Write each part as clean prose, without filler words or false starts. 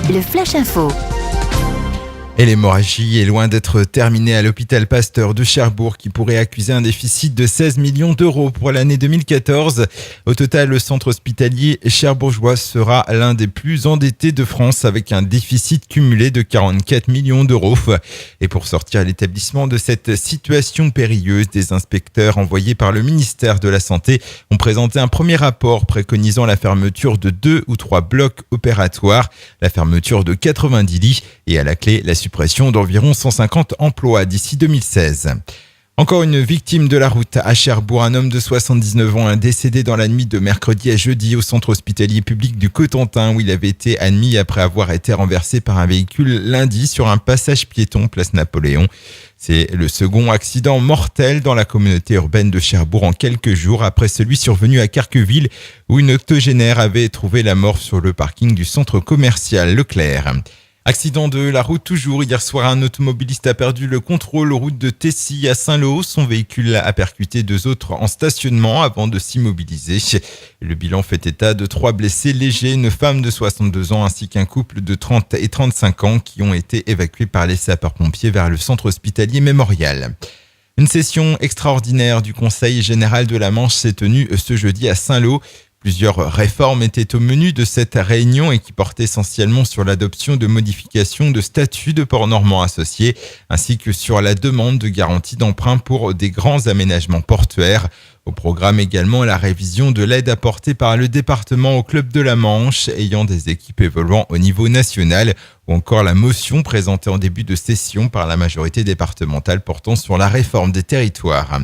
Le Flash Info. Et l'hémorragie est loin d'être terminée à l'hôpital Pasteur de Cherbourg qui pourrait accuser un déficit de 16 millions d'euros pour l'année 2014. Au total, le centre hospitalier cherbourgeois sera l'un des plus endettés de France avec un déficit cumulé de 44 millions d'euros. Et pour sortir l'établissement de cette situation périlleuse, des inspecteurs envoyés par le ministère de la Santé ont présenté un premier rapport préconisant la fermeture de 2 ou 3 blocs opératoires, la fermeture de 90 lits et à la clé la suppression d'environ 150 emplois d'ici 2016. Encore une victime de la route à Cherbourg. Un homme de 79 ans a décédé dans la nuit de mercredi à jeudi au centre hospitalier public du Cotentin où il avait été admis après avoir été renversé par un véhicule lundi sur un passage piéton place Napoléon. C'est le second accident mortel dans la communauté urbaine de Cherbourg en quelques jours après celui survenu à Carqueville où une octogénaire avait trouvé la mort sur le parking du centre commercial Leclerc. Accident de la route toujours. Hier soir, un automobiliste a perdu le contrôle route de Tessy à Saint-Lô. Son véhicule a percuté 2 autres en stationnement avant de s'immobiliser. Le bilan fait état de 3 blessés légers, une femme de 62 ans ainsi qu'un couple de 30 et 35 ans qui ont été évacués par les sapeurs-pompiers vers le centre hospitalier Mémorial. Une session extraordinaire du Conseil général de la Manche s'est tenue ce jeudi à Saint-Lô. Plusieurs réformes étaient au menu de cette réunion et qui portaient essentiellement sur l'adoption de modifications de statut de port normand associés, ainsi que sur la demande de garantie d'emprunt pour des grands aménagements portuaires. Au programme également la révision de l'aide apportée par le département au club de la Manche ayant des équipes évoluant au niveau national ou encore la motion présentée en début de session par la majorité départementale portant sur la réforme des territoires.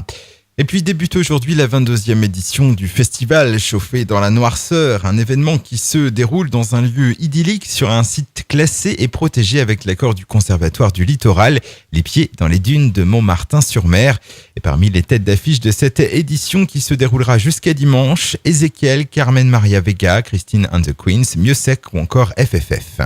Et puis débute aujourd'hui la 22e édition du festival Chauffé dans la noirceur, un événement qui se déroule dans un lieu idyllique sur un site classé et protégé avec l'accord du Conservatoire du Littoral, les pieds dans les dunes de Montmartin-sur-Mer. Et parmi les têtes d'affiche de cette édition qui se déroulera jusqu'à dimanche, Ezekiel, Carmen Maria Vega, Christine and the Queens, Mieux Sec ou encore FFF.